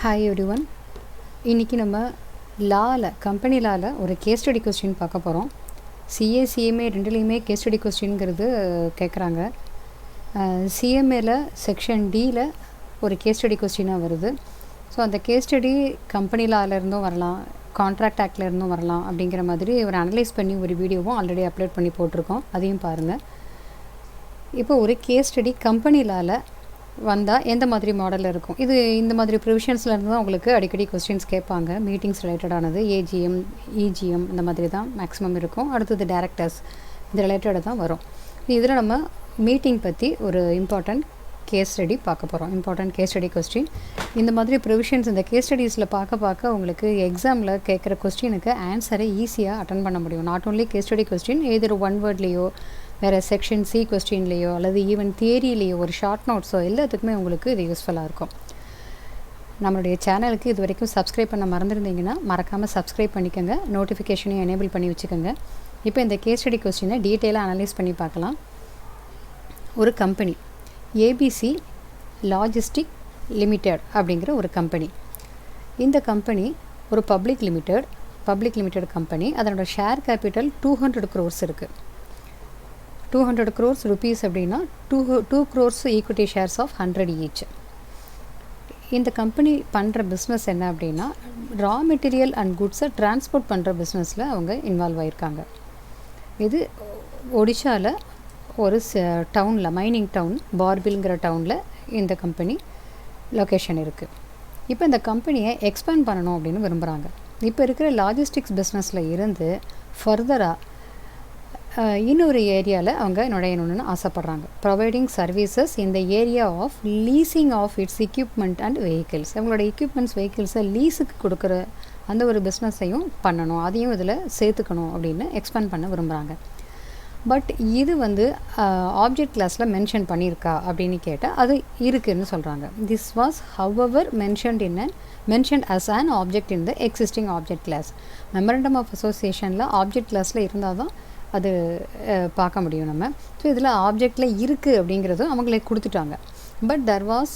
Hi everyone. இன்றைக்கி நம்ம company லாவில் ஒரு கேஸ் ஸ்டடி கொஸ்டின் பார்க்க போகிறோம். சிஏ சிஎம்ஏ ரெண்டுலேயுமே கேஸ் ஸ்டடி கொஸ்டின்ங்கிறது கேட்குறாங்க. சிஎம்ஏல செக்ஷன் டியில் ஒரு கேஸ் ஸ்டடி கொஸ்டினாக வருது. ஸோ அந்த கேஸ் ஸ்டடி கம்பெனி லாவிலேருந்தும் வரலாம், கான்ட்ராக்ட் ஆக்ட்லேருந்தும் வரலாம். அப்படிங்கிற மாதிரி ஒரு அனலைஸ் பண்ணி ஒரு வீடியோவும் ஆல்ரெடி அப்லோட் பண்ணி போட்டிருக்கோம், அதையும் பாருங்கள். இப்போ ஒரு கேஸ் ஸ்டடி கம்பெனி லாவில் வந்தால் எந்த மாதிரி மாடலில் இருக்கும், இது இந்த மாதிரி ப்ரிவிஷன்ஸ்லேருந்து தான் உங்களுக்கு அடிக்கடி கொஸ்டின்ஸ் கேட்பாங்க. மீட்டிங்ஸ் ரிலேட்டடானது ஏஜிஎம், இஜிஎம் இந்த மாதிரி தான் மேக்ஸிமம் இருக்கும். அடுத்தது டேரக்டர்ஸ், இந்த ரிலேட்டடாக தான் வரும். இதில் நம்ம மீட்டிங் பற்றி ஒரு இம்பார்ட்டண்ட் கேஸ் ஸ்டடி பார்க்க போகிறோம். Important case study question. இந்த மாதிரி ப்ரிவிஷன்ஸ் இந்த கேஸ் ஸ்டடீஸில் பார்க்க உங்களுக்கு எக்ஸாமில் கேட்குற கொஸ்டினுக்கு ஆன்சரை ஈஸியாக அட்டன் பண்ண முடியும். Not only case study question, எதிர் ஒன் வேர்ட்லேயோ வேறு செக்ஷன் சி கொஸ்டின்லேயோ அல்லது ஈவன் தியரிலேயோ ஒரு ஷார்ட் நோட்ஸோ எல்லாத்துக்குமே உங்களுக்கு இது யூஸ்ஃபுல்லாக இருக்கும். நம்மளுடைய சேனலுக்கு இது வரைக்கும் சப்ஸ்கிரைப் பண்ண மறந்துருந்தீங்கன்னா மறக்காமல் சப்ஸ்கிரைப் பண்ணிக்கோங்க, நோட்டிஃபிகேஷனையும் எனேபிள் பண்ணி வச்சுக்கோங்க. இப்போ இந்த கேஸ் ஸ்டடி கொஸ்டினை டீட்டெயிலாக அனலைஸ் பண்ணி பார்க்கலாம். ஒரு கம்பெனி ஏபிசி லாஜிஸ்டிக் லிமிடெட் அப்படிங்கிற ஒரு கம்பெனி. இந்த கம்பெனி ஒரு பப்ளிக் லிமிடெட் கம்பெனி. அதனோட ஷேர் கேபிட்டல் 200 crores இருக்குது. 200 crores rupees அப்படின்னா 2 crores equity shares of 100 each. இந்த கம்பெனி பண்ணுற பிஸ்னஸ் என்ன அப்படின்னா, ரா மெட்டீரியல் அண்ட் குட்ஸை டிரான்ஸ்போர்ட் பண்ணுற பிஸ்னஸில் அவங்க இன்வால்வ் ஆகியிருக்காங்க. இது ஒடிஷாவில் ஒரு டவுனில், மைனிங் டவுன் பார்பில்ங்கிற டவுனில் இந்த கம்பெனி லொக்கேஷன் இருக்குது. இப்போ இந்த கம்பெனியை எக்ஸ்பேண்ட் பண்ணணும் அப்படின்னு விரும்புகிறாங்க. இப்போ இருக்கிற லாஜிஸ்டிக்ஸ் பிஸ்னஸில் இருந்து ஃபர்தராக இன்னொரு ஏரியாவில் அவங்க நுழையணும்னு ஆசைப்பட்றாங்க. ப்ரொவைடிங் சர்வீசஸ் இந்த area of leasing of its equipment and vehicles. அவங்களோட எக்யூப்மெண்ட்ஸ் வெஹிக்கிள்ஸை லீஸுக்கு கொடுக்குற அந்த ஒரு பிஸ்னஸையும் பண்ணணும், அதையும் இதில் சேர்த்துக்கணும் அப்படின்னு எக்ஸ்பேண்ட் பண்ண விரும்புகிறாங்க. பட் இது ஆப்ஜெக்ட் கிளாஸில் மென்ஷன் பண்ணியிருக்கா அப்படின்னு கேட்டால் அது இருக்குதுன்னு சொல்கிறாங்க. This was however mentioned as an object in the existing object class. Memorandum of அசோசியேஷனில் ஆப்ஜெக்ட் கிளாஸில் இருந்தால் தான் அது பார்க்க முடியும் நம்ம. ஸோ இதில் ஆப்ஜெக்டில் இருக்குது அப்படிங்கிறதும் அவங்களே கொடுத்துட்டாங்க. But there was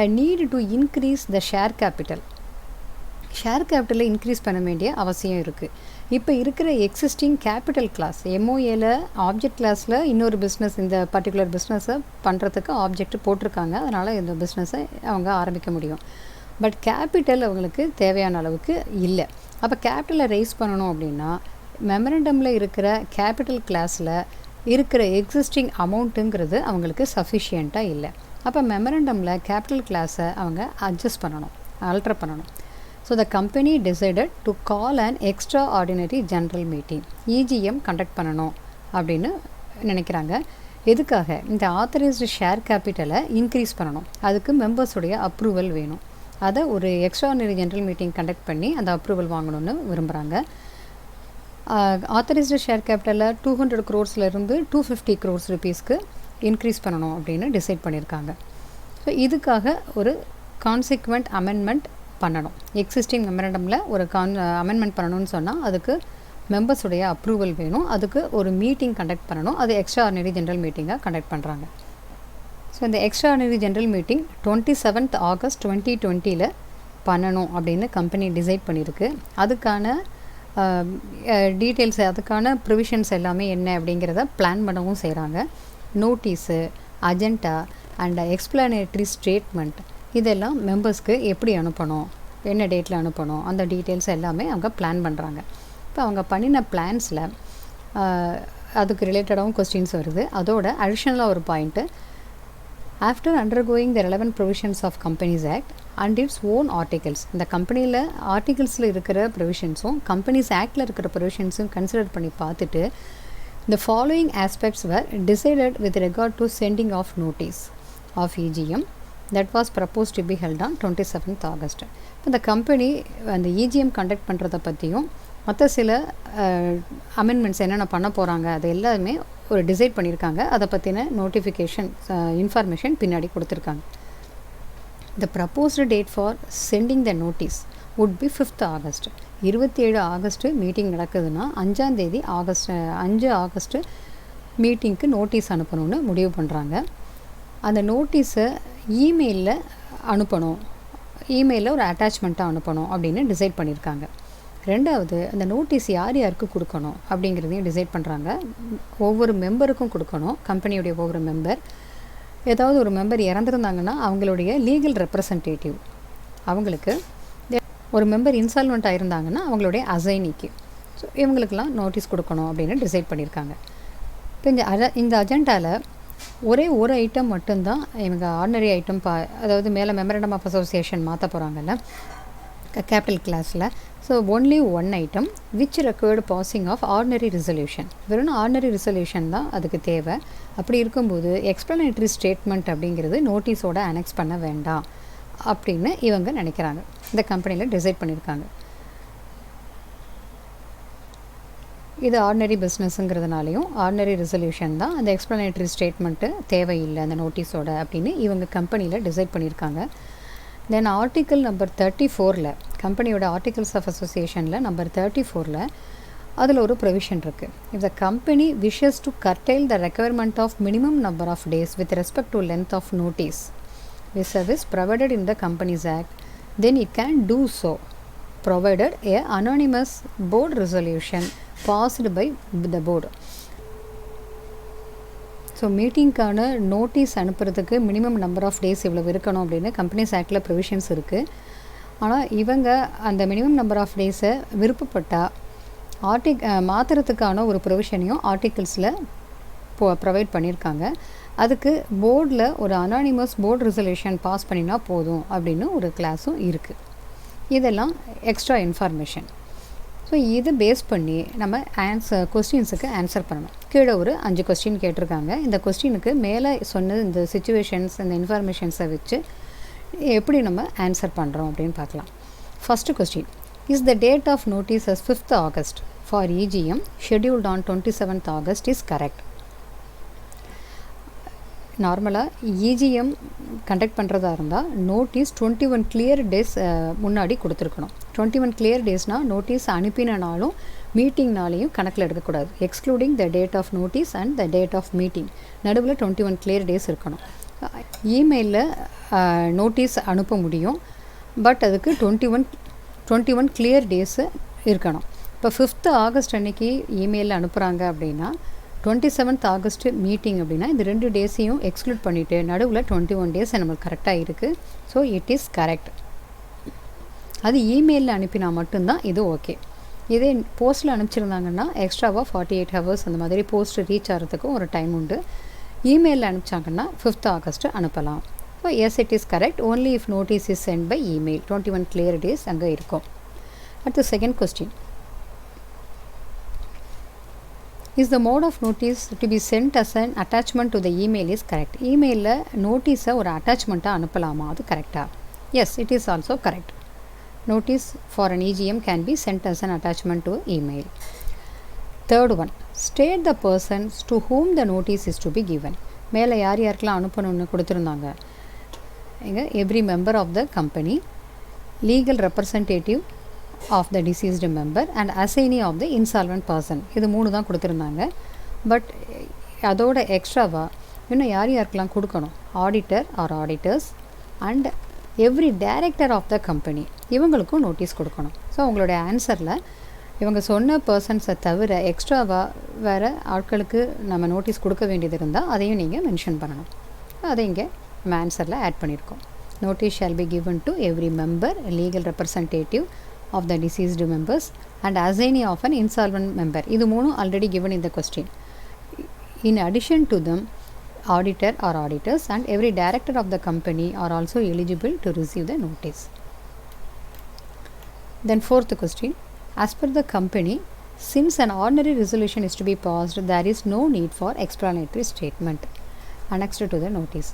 a need to increase the share கேபிட்டலை இன்க்ரீஸ் பண்ண வேண்டிய அவசியம் இருக்குது. இப்போ இருக்கிற எக்ஸிஸ்டிங் கேபிட்டல் கிளாஸ் எம்ஓஏல ஆப்ஜெக்ட் கிளாஸில் இன்னொரு பிஸ்னஸ், இந்த பர்டிகுலர் பிஸ்னஸை பண்ணுறதுக்கு ஆப்ஜெக்ட் போட்டிருக்காங்க, அதனால் இந்த பிஸ்னஸை அவங்க ஆரம்பிக்க முடியும். பட் கேபிட்டல் அவங்களுக்கு தேவையான அளவுக்கு இல்லை. அப்போ கேபிட்டலை ரைஸ் பண்ணணும் அப்படின்னா மெமரண்டமில் இருக்கிற கேபிட்டல் கிளாஸில் இருக்கிற எக்ஸிஸ்டிங் அமௌண்ட்டுங்கிறது அவங்களுக்கு சஃபிஷியண்ட்டாக இல்லை. அப்போ மெமரண்டமில் கேபிட்டல் கிளாஸை அவங்க அட்ஜஸ்ட் பண்ணணும், ஆல்டர் பண்ணணும். So the company decided to call an extra ordinary general meeting, EGM conduct பண்ணணும் அப்படின்னு நினைக்கிறாங்க. எதுக்காக? இந்த ஆத்தரைஸ்டு ஷேர் கேபிட்டலை இன்க்ரீஸ் பண்ணணும், அதுக்கு மெம்பர்ஸுடைய அப்ரூவல் வேணும். அதை ஒரு extra ordinary general meeting conduct பண்ணி அந்த அப்ரூவல் வாங்கணும்னு விரும்புகிறாங்க. ஆத்தரைஸ்டு ஷேர் கேபிட்டலில் 200 crores-லேருந்து 250 crores rupees-க்கு இன்க்ரீஸ் பண்ணணும் அப்படின்னு டிசைட் பண்ணியிருக்காங்க. ஸோ இதுக்காக ஒரு கான்சிக்வெண்ட் அமெண்ட்மெண்ட் பண்ணணும். எக்ஸிஸ்டிங் மெமரண்டமில் ஒரு அமெண்ட்மெண்ட் பண்ணணும்னு சொன்னால் அதுக்கு மெம்பர்ஸுடைய அப்ரூவல் வேணும், அதுக்கு ஒரு மீட்டிங் கண்டக்ட் பண்ணணும். அது எக்ஸ்ட்ரா ஆர்டினரி ஜென்ரல் மீட்டிங்காக கண்டக்ட் பண்ணுறாங்க. ஸோ இந்த extra ordinary general meeting 27th August 2020 பண்ணணும் அப்படின்னு கம்பெனி டிசைட் பண்ணியிருக்கு. அதுக்கான டீட்டெயில்ஸ், அதுக்கான ப்ரிவிஷன்ஸ் எல்லாமே என்ன அப்படிங்கிறத பிளான் பண்ணவும் செய்கிறாங்க. Notice, agenda and explanatory statement இதெல்லாம் மெம்பர்ஸ்க்கு எப்படி அனுப்பணும், என்ன டேட்டில் அனுப்பணும், அந்த டீட்டெயில்ஸ் எல்லாமே அவங்க பிளான் பண்ணுறாங்க. இப்போ அவங்க பண்ணின பிளான்ஸில் அதுக்கு ரிலேட்டடாகவும் கொஸ்டின்ஸ் வருது. அதோட அடிஷ்னலாக ஒரு point, after undergoing the relevant provisions of companies act and its own articles. இந்த கம்பெனியில் ஆர்டிகல்ஸில் இருக்கிற ப்ரொவிஷன்ஸும் கம்பெனிஸ் ஆக்டில் இருக்கிற ப்ரொவிஷன்ஸும் கன்சிடர் பண்ணி பார்த்துட்டு the following aspects were decided with regard to sending of notice of EGM that was proposed to be held on 27th August. இந்த company அந்த EGM conduct பண்ணுறதை பற்றியும் மற்ற சில அமெண்ட்மெண்ட்ஸ் என்னென்ன பண்ண போகிறாங்க அது எல்லாமே ஒரு டிசைட் பண்ணியிருக்காங்க. அதை பற்றின நோட்டிஃபிகேஷன் இன்ஃபர்மேஷன் பின்னாடி கொடுத்துருக்காங்க. The proposed date for sending the notice would be 5th August. 27 August meeting நடக்குதுன்னா 5 ஆகஸ்ட் மீட்டிங்க்கு நோட்டீஸ் அனுப்பணும்னு முடிவு பண்ணுறாங்க. அந்த நோட்டீஸை இமெயிலில் அனுப்பணும். இமெயிலில் ஒரு அட்டாச்மெண்ட்டாக அனுப்பணும் அப்படின்னு டிசைட் பண்ணியிருக்காங்க. ரெண்டாவது, அந்த நோட்டீஸ் யார் யாருக்கு கொடுக்கணும் அப்படிங்கிறதையும் டிசைட் பண்ணுறாங்க. ஒவ்வொரு மெம்பருக்கும் கொடுக்கணும். கம்பெனியுடைய ஒவ்வொரு மெம்பர், ஏதாவது ஒரு மெம்பர் இறந்துருந்தாங்கன்னா அவங்களுடைய லீகல் ரெப்ரசன்டேட்டிவ் அவங்களுக்கு, ஒரு மெம்பர் இன்சால்வெண்ட் ஆகிருந்தாங்கன்னா அவங்களுடைய அசைனிக்கு. ஸோ இவங்களுக்கெல்லாம் நோட்டீஸ் கொடுக்கணும் அப்படின்னு டிசைட் பண்ணியிருக்காங்க. இப்போ இந்த அஜெண்டாவில் ஒரே ஒரு ஐட்டம் மட்டும்தான் இவங்க ஆர்டினரி ஐட்டம் அதாவது மேலே மெமரண்டம் ஆஃப் அசோசியேஷன் மாற்ற போகிறாங்கல்ல கேபிட்டல் கிளாஸில். So only one item which required passing of ordinary resolution. வெறும் ஆர்டினரி ரிசல்யூஷன் தான் அதுக்கு தேவை. அப்படி இருக்கும்போது எக்ஸ்ப்ளனேட்டரி ஸ்டேட்மெண்ட் அப்படிங்கிறது நோட்டீஸோடு அனெக்ஸ் பண்ண வேண்டாம் அப்படின்னு இவங்க நினைக்கிறாங்க. இந்த கம்பெனியில் டிசைட் பண்ணியிருக்காங்க. இது ஆர்டினரி பிஸ்னஸ்ங்கிறதுனாலையும் ஆர்டினரி ரெசல்யூஷன் தான், அந்த எக்ஸ்ப்ளனேட்டரி ஸ்டேட்மெண்ட்டு தேவையில்லை அந்த நோட்டீஸோட அப்படின்னு இவங்க கம்பெனியில் டிசைட் பண்ணியிருக்காங்க. தென் ஆர்டிக்கல் நம்பர் 34 கம்பெனியோட ஆர்டிகல்ஸ் ஆஃப் அசோசியேஷனில் நம்பர் 34 அதில் ஒரு ப்ரொவிஷன் இருக்குது. If the company wishes to curtail the requirement of minimum number of days with respect to length of notice which service provided in the companies act, then it can do so provided a anonymous board resolution passed by the board. So மீட்டிங்க்கான notice அனுப்புறதுக்கு minimum number of days இவ்வளோ இருக்கணும் அப்படின்னு companies ஆக்டில் provisions இருக்குது. ஆனால் இவங்க அந்த மினிமம் நம்பர் ஆஃப் டேஸை விருப்பப்பட்டால் மாற்றுறதுக்கான ஒரு ப்ரொவிஷனையும் ஆர்டிகிள்ஸில் ப்ரொவைட் பண்ணியிருக்காங்க. அதுக்கு போர்டில் ஒரு அனானிமஸ் போர்டு ரெசல்யூஷன் பாஸ் பண்ணினா போதும் அப்படின்னு ஒரு கிளாஸும் இருக்குது. இதெல்லாம் எக்ஸ்ட்ரா இன்ஃபர்மேஷன். ஸோ இது பேஸ் பண்ணி நம்ம கொஸ்டின்ஸுக்கு ஆன்சர் பண்ணணும். கீழே ஒரு 5 கொஸ்டின் கேட்டிருக்காங்க. இந்த கொஸ்டினுக்கு மேலே சொன்ன இந்த சிச்சுவேஷன்ஸ், இந்த இன்ஃபர்மேஷன்ஸை வச்சு எப்படி நம்ம ஆன்சர் பண்ணுறோம் அப்படின்னு பார்க்கலாம். First question, is the date of notice as 5th August for EGM scheduled on 27th August is correct? நார்மலாக EGM கண்டக்ட் பண்ணுறதா இருந்தால் நோட்டீஸ் 21 கிளியர் டேஸ் முன்னாடி கொடுத்துருக்கணும். 21 கிளியர் டேஸ்னால் நோட்டீஸ் அனுப்பின நாளும் மீட்டிங்னாலையும் கணக்கில் எடுக்கக்கூடாது. Excluding the date of notice and the date of meeting நடுவில் 21 கிளியர் டேஸ் இருக்கணும். இமெயிலில் நோட்டீஸ் அனுப்ப முடியும், பட் அதுக்கு 21 கிளியர் டேஸு இருக்கணும். இப்போ 5th August அன்றைக்கி இமெயிலில் அனுப்புகிறாங்க அப்படின்னா 27th August மீட்டிங் அப்படின்னா இந்த 2 டேஸையும் எக்ஸ்க்ளூட் பண்ணிவிட்டு நடுவில் 21 டேஸ் நம்மளுக்கு கரெக்டாக இருக்குது. So it is correct. அது இமெயிலில் அனுப்பினா மட்டும்தான் இது ஓகே. இதே போஸ்ட்டில் அனுப்பிச்சிருந்தாங்கன்னா எக்ஸ்ட்ராவாக 48 hours அந்த மாதிரி போஸ்ட் ரீச் ஆகிறதுக்கும் ஒரு டைம் உண்டு. இமெயிலில் அனுப்பிச்சாங்கன்னா 5th August அனுப்பலாம். So yes, it is correct only if notice is sent by email. 21 clear days அங்கே இருக்கும். அடுத்து second question, is the mode of notice to be sent as an attachment to the email is correct? இமெயிலில் நோட்டீஸை ஒரு அட்டாச்மெண்ட்டாக அனுப்பலாமா? அது கரெக்டாக? Yes, it is also correct. Notice for an EGM can be sent as an attachment to email. Third one, state the persons to whom the notice is to be given. மேலே யார் யாருக்கெல்லாம் அனுப்பணும்னு கொடுத்துருந்தாங்க. இங்கே every member of the company, legal representative of the deceased member and assignee of the insolvent person. இது 3 தான் கொடுத்துருந்தாங்க. But அதோட எக்ஸ்ட்ராவாக இன்னும் யார் யாருக்கெல்லாம் கொடுக்கணும்? Auditor or auditors and every director of the company, இவங்களுக்கும் நோட்டீஸ் கொடுக்கணும். ஸோ உங்களுடைய ஆன்சரில் இவங்க சொன்ன பர்சன்ஸை தவிர எக்ஸ்ட்ராவாக வேறு ஆட்களுக்கு நம்ம நோட்டீஸ் கொடுக்க வேண்டியது இருந்தால் அதையும் நீங்கள் மென்ஷன் பண்ணணும். அதை இங்கே நம்ம ஆன்சரில் ஆட் பண்ணியிருக்கோம். Notice shall be given to every member, legal representative of the deceased members and assignee of an insolvent member. இது 3 already given in the question. In addition to them, auditor or auditors and every director of the company are also eligible to receive the notice. Then fourth question, as per the company, since an ordinary resolution is to be passed, there is no need for explanatory statement annexed to the notice.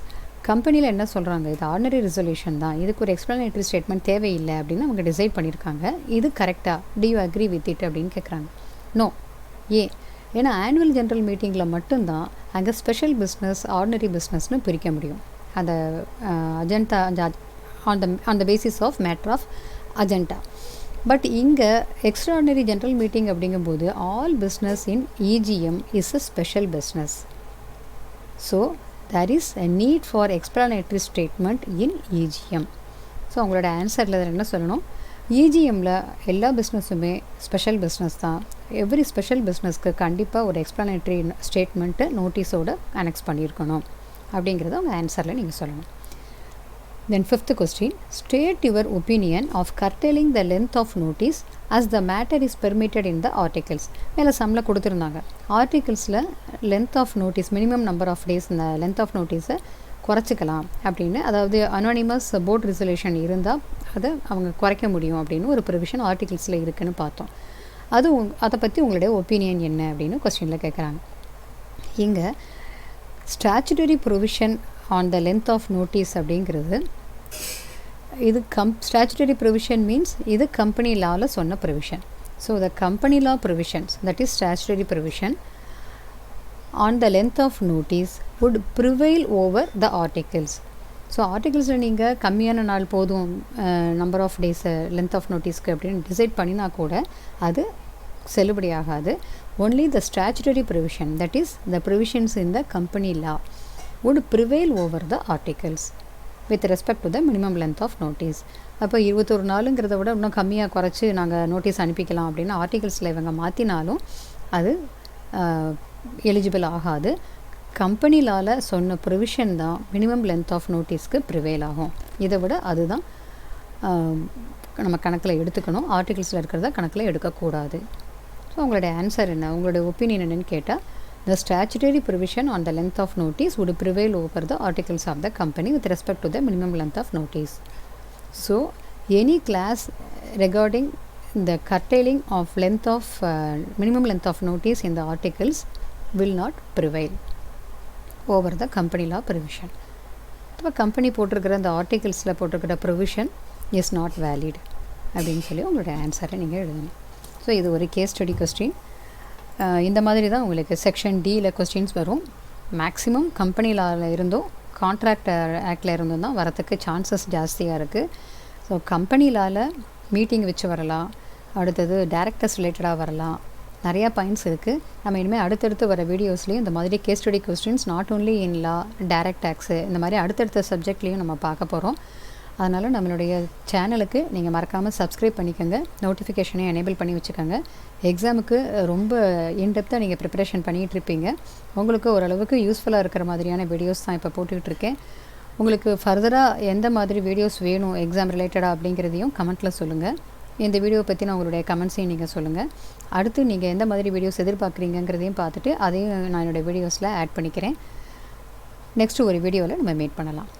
கம்பெனியில் என்ன சொல்கிறாங்க? இது ordinary resolution தான், இதுக்கு ஒரு எக்ஸ்ப்ளனேட்டரி statement தேவையில்லை அப்படின்னு அவங்க டிசைட் பண்ணியிருக்காங்க. இது கரெக்டாக? To you agree with it அப்படின்னு கேட்குறாங்க. நோ. ஏன்னா ஆனுவல் ஜென்ரல் மீட்டிங்கில் மட்டும்தான் அங்கே ஸ்பெஷல் பிஸ்னஸ், ஆர்டினரி பிஸ்னஸ்னு பிரிக்க முடியும். அந்த agenda on the basis of matter of agenda. But இங்கே எக்ஸ்ட்ராடினரி ஜென்ரல் மீட்டிங் அப்படிங்கும்போது all business in EGM is a special business. So there is a need for explanatory statement in EGM. So அவங்களோட ஆன்சரில் என்ன சொல்லணும், இஜிஎம்மில் எல்லா பிஸ்னஸுமே special business தான். எவ்ரி ஸ்பெஷல் பிஸ்னஸ்க்கு கண்டிப்பாக ஒரு எக்ஸ்ப்ளனேட்டரி ஸ்டேட்மெண்ட்டு நோட்டீஸோடு அனெக்ஸ் பண்ணியிருக்கணும் அப்படிங்கிறத அவங்க ஆன்சரில் நீங்கள் சொல்லணும். தென் 5th question, state your opinion of curtailing the length of notice as the matter is permitted in the articles. மேலே சம்மில் கொடுத்துருந்தாங்க, ஆர்டிகிள்ஸில் length of notice minimum number of days இந்த லென்த் ஆஃப் நோட்டீஸை குறைச்சிக்கலாம் அப்படின்னு, அதாவது அனானிமஸ் போர்ட் ரெசல்யூஷன் இருந்தால் அதை அவங்க குறைக்க முடியும் அப்படின்னு ஒரு ப்ரொவிஷன் ஆர்டிகிள்ஸில் இருக்குதுன்னு பார்த்தோம். அதை பற்றி உங்களுடைய ஒப்பீனியன் என்ன அப்படின்னு கொஸ்டினில் கேட்குறாங்க. இங்கே statutory provision on the length of notice அப்படிங்கிறது இது ஸ்டாச்சுட்டரி ப்ரொவிஷன் மீன்ஸ் இது கம்பெனி லாவில் சொன்ன provision. So the company law provisions that is statutory provision on the length of notice would prevail over the articles. So ஆர்டிகிள்ஸில் நீங்கள் கம்மியான நாள் போதும் number of days length of நோட்டீஸ்க்கு அப்படின்னு டிசைட் பண்ணினா கூட அது செல்லுபடியாகாது. Only the statutory provision that is the provisions in the company law would prevail over the articles with respect to the minimum length of notice. அப்போ 21 நாளுங்கிறத விட இன்னும் கம்மியாக குறைச்சி நாங்கள் நோட்டீஸ் அனுப்பிக்கலாம் அப்படின்னு ஆர்டிகிள்ஸில் இவங்க மாற்றினாலும் அது எலிஜிபிள் ஆகாது. கம்பெனி லாவில் சொன்ன ப்ரொவிஷன் தான் மினிமம் லென்த் ஆஃப் நோட்டீஸ்க்கு ப்ரிவேல் ஆகும். இதை விட அதுதான் நம்ம கணக்கில் எடுத்துக்கணும், ஆர்டிகிள்ஸில் இருக்கிறத கணக்கில் எடுக்கக்கூடாது. ஸோ உங்களுடைய ஆன்சர் என்ன, உங்களுடைய ஒப்பீனியன் என்னன்னு கேட்டால், the statutory provision on the length of notice would prevail over the articles of the company with respect to the minimum length of notice. So any clause regarding the curtailing of length of minimum length of notice in the articles will not prevail over the company law provision. இப்போ company போட்டிருக்கிற அந்த ஆர்டிகிள்ஸில் போட்டிருக்கிற provision is not valid அப்படின்னு சொல்லி உங்களுடைய ஆன்சரை நீங்கள் எழுதணும். ஸோ இது ஒரு கேஸ் ஸ்டடி கொஸ்டின். இந்த மாதிரி தான் உங்களுக்கு செக்ஷன் டியில் கொஸ்டின்ஸ் வரும். மேக்ஸிமம் கம்பெனி லாவில் இருந்தும் கான்ட்ராக்ட் ஆக்டில் இருந்தும் தான் வரத்துக்கு சான்சஸ் ஜாஸ்தியாக இருக்குது. ஸோ கம்பெனி லாவில் மீட்டிங் வச்சு வரலாம், அடுத்தது டேரக்டர்ஸ் ரிலேட்டடாக வரலாம், நிறையா பாயிண்ட்ஸ் இருக்குது. நம்ம இனிமேல் அடுத்தடுத்து வர வீடியோஸ்லேயும் இந்த மாதிரி case study questions not only in law, direct tax, இந்த மாதிரி அடுத்தடுத்த சப்ஜெக்ட்லேயும் நம்ம பார்க்க போகிறோம். அதனால் நம்மளுடைய சேனலுக்கு நீங்கள் மறக்காமல் சப்ஸ்கிரைப் பண்ணிக்கோங்க, நோட்டிஃபிகேஷனையும் எனேபிள் பண்ணி வச்சுக்கோங்க. எக்ஸாமுக்கு ரொம்ப இன்டெப்த்தாக நீங்கள் ப்ரிப்பரேஷன் பண்ணிகிட்ருப்பீங்க. உங்களுக்கு ஓரளவுக்கு யூஸ்ஃபுல்லாக இருக்கிற மாதிரியான வீடியோஸ் தான் இப்போ போட்டுக்கிட்டுருக்கேன். உங்களுக்கு ஃபர்தராக எந்த மாதிரி வீடியோஸ் வேணும் எக்ஸாம் ரிலேட்டடாக அப்படிங்கிறதையும் கமெண்ட்டில் சொல்லுங்கள். இந்த வீடியோ பற்றி நான் உங்களுடைய கமெண்ட்ஸையும் நீங்கள் சொல்லுங்கள். அடுத்து நீங்கள் எந்த மாதிரி வீடியோஸ் எதிர்பார்க்குறீங்கிறதையும் பார்த்துட்டு அதையும் நான் என்னுடைய வீடியோஸில் ஆட் பண்ணிக்கிறேன். நெக்ஸ்ட்டு ஒரு வீடியோவில் நம்ம மீட் பண்ணலாம்.